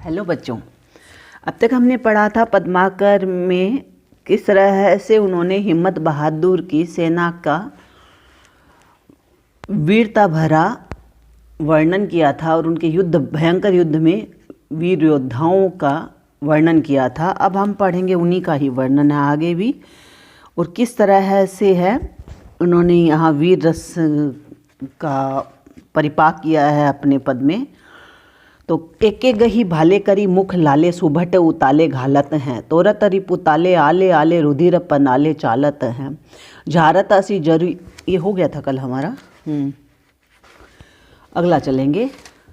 Hello बच्चों, अब तक हमने पढ़ा था पद्माकर में किस तरह से उन्होंने हिम्मत बहादुर की सेना का वीरता भरा वर्णन किया था और उनके भयंकर युद्ध में वीर योद्धाओं का वर्णन किया था। अब हम पढ़ेंगे उन्हीं का ही वर्णन है आगे भी, और किस तरह से है उन्होंने यहाँ वीर रस का परिपाक किया है अपने पद में। तो एके गही भाले करी मुख लाले सुभट उताले घालत हैं, तोरत रिप उताले आले आले रुधिर पनाले चालत हैं, झारत असी जरू। ये हो गया था कल हमारा। अगला चलेंगे।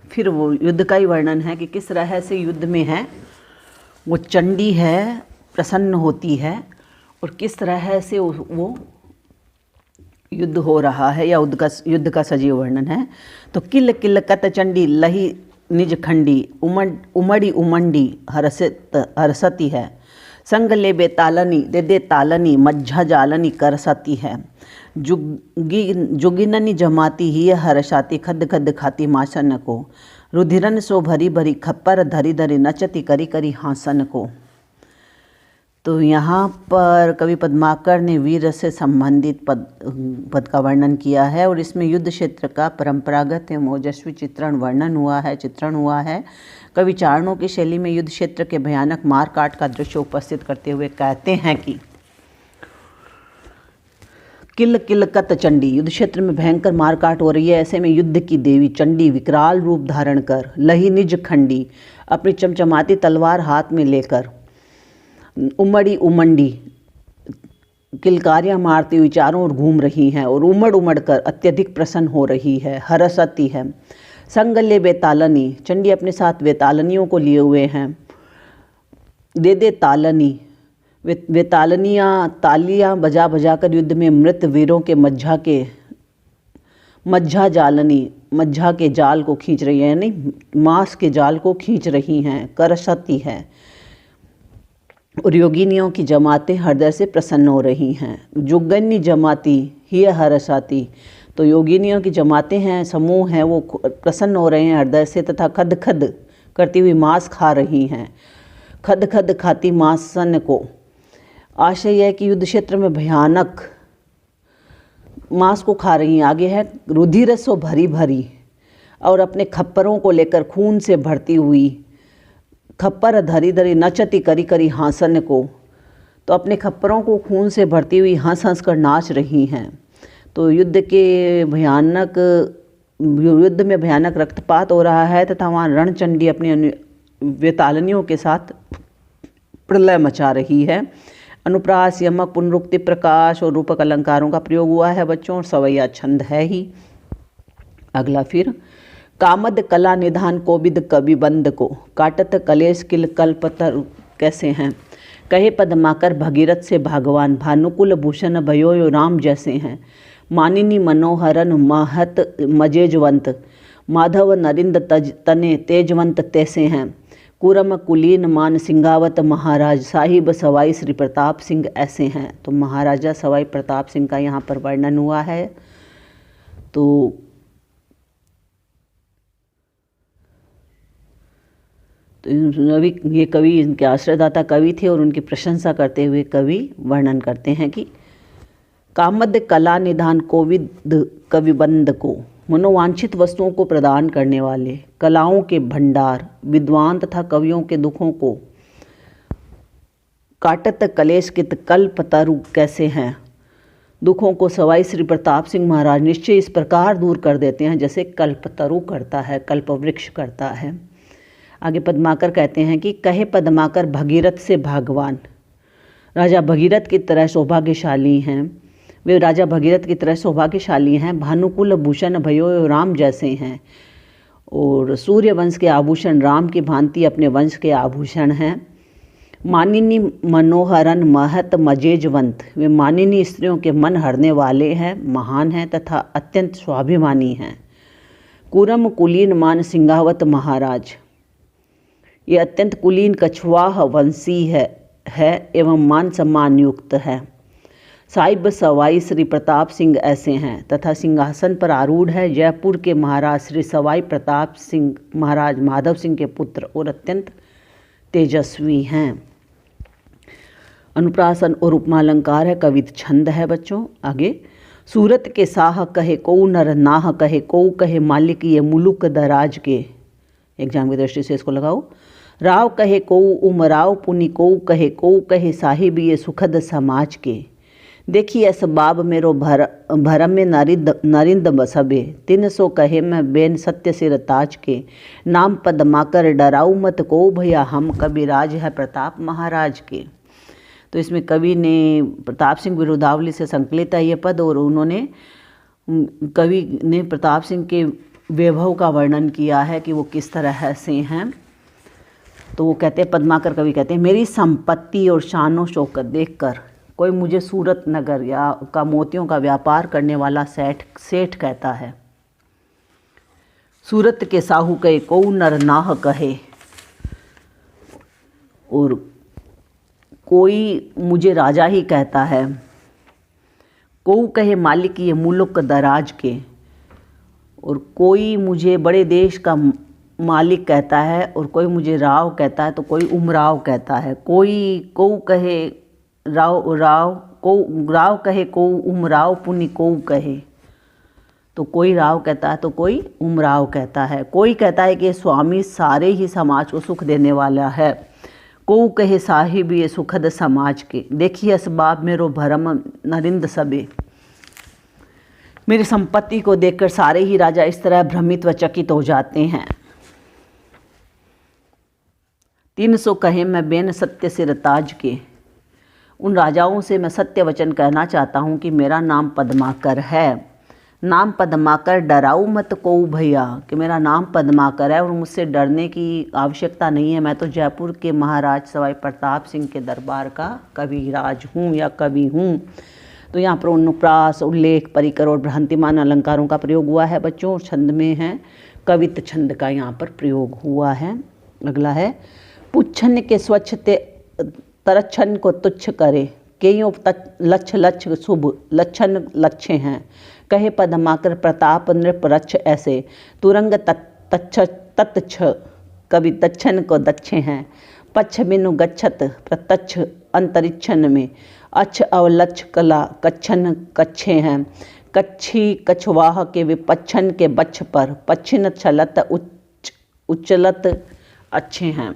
फिर वो युद्ध का ही वर्णन है कि किस तरह से युद्ध में है वो चंडी है प्रसन्न होती है और किस तरह से वो युद्ध हो रहा है या युद्ध का सजीव वर्णन है। तो किल किल कत चंडी लही निज खंडी उमड़ी उमंडी हरसती है, संग ले बेतालनी दे दे तालनी मज्झा जालनी करसती है, जुगिननी जमाती ही हर्षाती खद खद खाती मासन को, रुधिरन सो भरी भरी खप्पर धरी धरी नचती करी करी हासन को। तो यहाँ पर कवि पद्माकर ने वीर से संबंधित पद का वर्णन किया है और इसमें युद्ध क्षेत्र का परंपरागत एवं ओजस्वी चित्रण हुआ है। कवि चारणों की शैली में युद्ध क्षेत्र के भयानक मार काट का दृश्य उपस्थित करते हुए कहते हैं कि किल किल कत चंडी, युद्ध क्षेत्र में भयंकर मारकाट हो रही है, ऐसे में युद्ध की देवी चंडी विकराल रूप धारण कर लही निज खंडी, अपनी चमचमाती तलवार हाथ में लेकर उमड़ी उमंडी किलकारियाँ मारती हुई चारों ओर घूम रही हैं और उमड़ कर अत्यधिक प्रसन्न हो रही है, हरसती है। संग ले बेतालनी, चंडी अपने साथ बेतालनियों को लिए हुए हैं। दे दे तालनी, वे तालियाँ बजा बजा कर युद्ध में मृत वीरों के मज्झा के जाल को खींच रही है, यानी मांस के जाल को खींच रही हैं, करसती है। और योगिनियों की जमातें हृदय से प्रसन्न हो रही हैं। जुगन्नी जमाती ही हरसाती, तो योगिनियों की जमातें हैं, समूह हैं, वो प्रसन्न हो रहे हैं हृदय से तथा खद खद करती हुई मांस खा रही हैं, खद खद खाती मांसन को। आशय है कि युद्ध क्षेत्र में भयानक मांस को खा रही हैं। आगे है रुधिर सो भरी भरी, और अपने खप्परों को लेकर खून से भरती हुई, खप्पर धरी धरी नचती करी करी हासन को, तो अपने खप्परों को खून से भरती हुई हंस हंस कर नाच रही हैं। तो युद्ध में भयानक रक्तपात हो रहा है तथा वहाँ रणचंडी अपनी वेतालनियों के साथ प्रलय मचा रही है। अनुप्रास यमक पुनरुक्ति प्रकाश और रूपक अलंकारों का प्रयोग हुआ है बच्चों, और सवैया छंद है ही। अगला फिर कामद कला निधान कोविद कवि बंद को, काटत कलेश किल कल्पतर कैसे हैं, कहे पद्माकर भगीरथ से भागवान, भानुकुल भूषण भयो राम जैसे हैं, मानिनी मनोहरन महत मजेजवंत, माधव नरिंद तने तेजवंत तैसे हैं, कुरम कुलीन मान सिंगावत महाराज, साहिब सवाई श्री प्रताप सिंह ऐसे हैं। तो महाराजा सवाई प्रताप सिंह का यहाँ पर वर्णन हुआ है। तो ये कवि इनके आश्रयदाता कवि थे और उनकी प्रशंसा करते हुए कवि वर्णन करते हैं कि कामद कला निधान कोविद कविबंद को, मनोवांछित वस्तुओं को प्रदान करने वाले, कलाओं के भंडार, विद्वान तथा कवियों के दुखों को, काटत कलेश कित कल्पतरु कैसे हैं, दुखों को सवाई श्री प्रताप सिंह महाराज निश्चय इस प्रकार दूर कर देते हैं जैसे कल्पतरु करता है, कल्पवृक्ष करता है। आगे पद्माकर कहते हैं कि कहे पद्माकर भगीरथ से भागवान, राजा भगीरथ की तरह सौभाग्यशाली हैं, वे राजा भगीरथ की तरह सौभाग्यशाली हैं। भानुकुल भूषण भयो राम जैसे हैं, और सूर्य वंश के आभूषण राम की भांति अपने वंश के आभूषण हैं। मानिनी मनोहरन महत मजेजवंत, वे मानिनी स्त्रियों के मन हरने वाले हैं, महान हैं तथा अत्यंत स्वाभिमानी हैं। कुरम कुलीन मान सिंगावत महाराज, ये अत्यंत कुलीन कछुआह वंशी है एवं मान सम्मान युक्त है। साहिब सवाई श्री प्रताप सिंह ऐसे हैं तथा सिंहासन पर आरूढ़ है जयपुर के महाराज श्री सवाई प्रताप सिंह महाराज माधव सिंह के पुत्र और अत्यंत तेजस्वी हैं। अनुप्रास और उपमा अलंकार है, कवित छंद है बच्चों। आगे, सूरत के साह कहे कोऊ नर नाह कहे कोऊ कहे मालिक ये मुलुक दराज के, एग्जाम की दृष्टि से इसको लगाओ। राव कहे कोऊ उमराव पुनि कोऊ कहे साहिब ये सुखद समाज के। देखिए असबाब मेरो भरम में नरिंद बसबे, 300 कहे मैं बेन सत्य सिर ताज के। नाम पद माकर डराऊ मत को भैया हम, कविराज है प्रताप महाराज के। तो इसमें कवि ने प्रताप सिंह बिरुदावली से संकलित है ये पद, और उन्होंने कवि ने प्रताप सिंह के वैभव का वर्णन किया है कि वो किस तरह से हैं। तो वो कहते हैं, पद्माकर कवि कहते हैं, मेरी संपत्ति और शानो शौकत देखकर कोई मुझे सूरत नगर या का मोतियों का व्यापार करने वाला सेठ कहता है। सूरत के साहू कहे कोऊ नर नाह कहे, और कोई मुझे राजा ही कहता है। कोऊ कहे मालिक ये मुल्क दराज के, और कोई मुझे बड़े देश का मालिक कहता है, और कोई मुझे राव कहता है, तो कोई उमराव कहता है। कोऊ कहे राव कहे कोऊ उमराव पुनि कोऊ कहे, तो कोई राव कहता है तो कोई उमराव कहता है। कोई कहता है कि स्वामी सारे ही समाज को सुख देने वाला है। कोऊ कहे साहिब ये सुखद समाज के। देखिए असबाब मेरो भरम नरिंद सबे, मेरी संपत्ति को देखकर सारे ही राजा इस तरह भ्रमित व चकित हो जाते हैं। 300 कहे मैं बेन सत्य सिर ताज के, उन राजाओं से मैं सत्य वचन कहना चाहता हूँ कि मेरा नाम पद्माकर है। नाम पद्माकर डराऊ मत कोऊ भैया, कि मेरा नाम पद्माकर है और मुझसे डरने की आवश्यकता नहीं है। मैं तो जयपुर के महाराज सवाई प्रताप सिंह के दरबार का कविराज हूँ या कवि हूँ। तो यहाँ पर अनुप्रास, उल्लेख, परिकर और भ्रांतिमान अलंकारों का प्रयोग हुआ है बच्चों। छंद में है, कवित छंद का यहाँ पर प्रयोग हुआ है। अगला है, पुच्छन के स्वच्छ तरच्छन को तुच्छ करे, केयों लक्ष्य शुभ लक्षण लक्ष्य हैं। कहे पद्माकर प्रताप नृप रक्ष ऐसे, तुरंग तत्छ कवि तच्छन को दक्षे हैं। पच्छ बिनु गच्छत प्रत्यक्ष अंतरिक्षण में, अच्छ अवलक्ष कला कच्छन कच्छे हैं। कच्छी कछवाह के विपच्छन के बच्छ पर, पच्छिन छलत उच्चलत अच्छे हैं।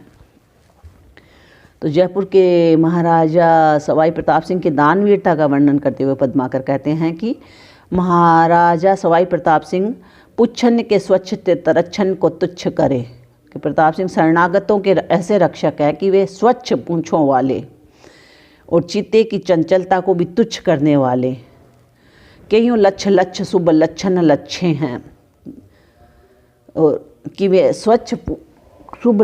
तो जयपुर के महाराजा सवाई प्रताप सिंह की दानवीरता का वर्णन करते हुए पद्माकर कहते हैं कि महाराजा सवाई प्रताप सिंह पुच्छन के स्वच्छ तरच्छन को तुच्छ करे, कि प्रताप सिंह शरणागतों के ऐसे रक्षक है कि वे स्वच्छ पूंछों वाले और चित्ते की चंचलता को भी तुच्छ करने वाले, कईयों लक्ष्य शुभ लक्षण लक्ष्य हैं, और कि वे स्वच्छ शुभ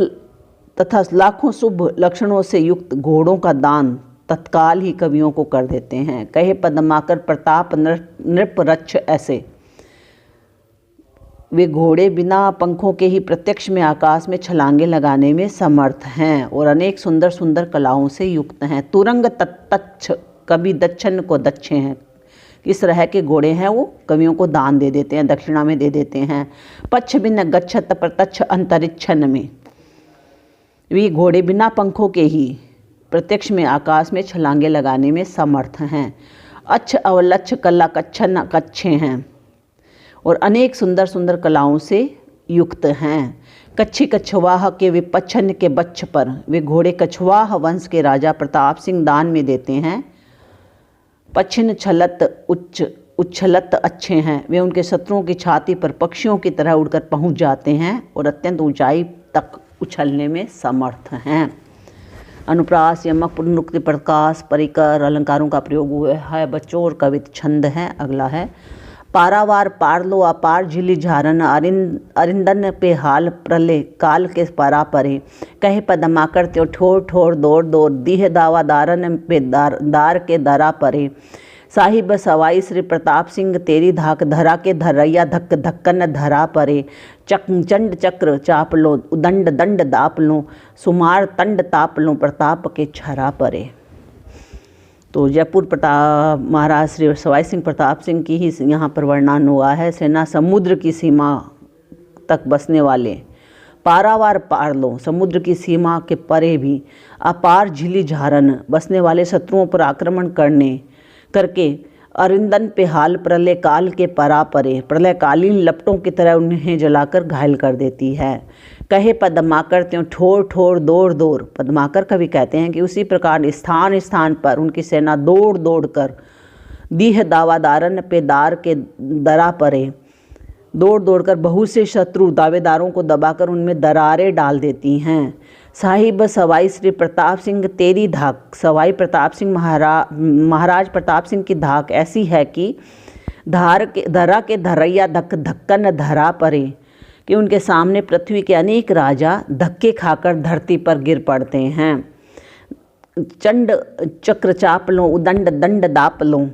तथा लाखों शुभ लक्षणों से युक्त घोड़ों का दान तत्काल ही कवियों को कर देते हैं। कहे पद्माकर प्रताप नृप रक्ष ऐसे, वे घोड़े बिना पंखों के ही प्रत्यक्ष में आकाश में छलांगे लगाने में समर्थ हैं और अनेक सुंदर सुंदर कलाओं से युक्त हैं। तुरंग तत्छ कवि दक्षिण को दक्षे हैं, किस तरह के घोड़े हैं वो कवियों को दान दे देते हैं, दक्षिणा में दे देते हैं। पच्छ बिन गच्छत प्रत्यक्ष अंतरिक्षण में, वे घोड़े बिना पंखों के ही प्रत्यक्ष में आकाश में छलांगे लगाने में समर्थ हैं। अच्छ अवलक्ष कला कच्छन कच्छे हैं और अनेक सुंदर सुंदर कलाओं से युक्त हैं। कच्छी कछवाह के विपच्छन के बच्छ पर, वे घोड़े कछवाह वंश के राजा प्रताप सिंह दान में देते हैं। पच्छिन छलत उच्छलत अच्छे हैं, वे उनके शत्रुओं की छाती पर पक्षियों की तरह उड़कर पहुंच जाते हैं और अत्यंत ऊंचाई तक उछलने में समर्थ हैं। अनुप्रास, यमक, पुनरुक्ति, प्रकाश, परिकर अलंकारों का प्रयोग हुआ है बच्चों और कवित छंद है। अगला है, पारावार पार लो अपार झिली झारन, अरिंदन पे हाल प्रलय काल के पारा परे। कहे पद्माकर त्यो ठोर ठोर दौड़ दौड़, दीह दावा दारन पे दार के दरा परे। साहिब सवाई श्री प्रताप सिंह तेरी धाक, धरा के धरैया धक धक्कन धरा परे। चंड चक्र चाप लो, दंड दंड दाप लो, सुमार तंड ताप लो, प्रताप के छरा परे। तो जयपुर प्रताप महाराज श्री सवाई सिंह प्रताप सिंह की ही यहाँ पर वर्णन हुआ है। सेना समुद्र की सीमा तक बसने वाले पारावार पार लो, समुद्र की सीमा के परे भी अपार झीली झारन बसने वाले शत्रुओं पर आक्रमण करके अरिंदन पे हाल प्रलय काल के परा परे प्रलयकालीन लपटों की तरह उन्हें जलाकर घायल कर देती है। कहे पद्माकर त्यों ठोर ठोर दौड़ दौड़, पद्माकर कवि कहते हैं कि उसी प्रकार स्थान स्थान पर उनकी सेना दौड़ दौड़ कर दीह दावादारन पे दार के दरा परे दौड़ दौड़कर बहुत से शत्रु दावेदारों को दबाकर उनमें दरारें डाल देती हैं। साहिब सवाई श्री प्रताप सिंह तेरी धाक, सवाई प्रताप सिंह महाराज प्रताप सिंह की धाक ऐसी है कि धरा के धरैया धक धक्कन धरा परे कि उनके सामने पृथ्वी के अनेक राजा धक्के खाकर धरती पर गिर पड़ते हैं। चंड चक्र चापलों उदंड दंड दापलों,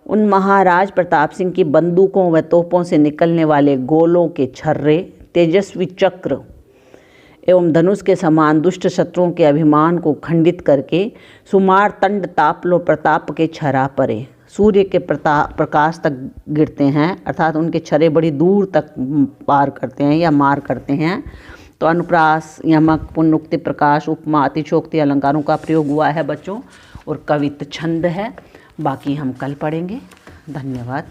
उन महाराज प्रताप सिंह की बंदूकों व तोपों से निकलने वाले गोलों के छर्रे तेजस्वी चक्र एवं धनुष के समान दुष्ट शत्रुओं के अभिमान को खंडित करके सुमार तंड तापलो प्रताप के छरा परे सूर्य के प्रकाश तक गिरते हैं, अर्थात उनके छरे बड़ी दूर तक पार करते हैं या मार करते हैं। तो अनुप्रास, यमक, पुनरुक्ति, प्रकाश, उपमा, अतिशोक्ति अलंकारों का प्रयोग हुआ है बच्चों, और कवित्त छंद है। बाकी हम कल पढ़ेंगे। धन्यवाद।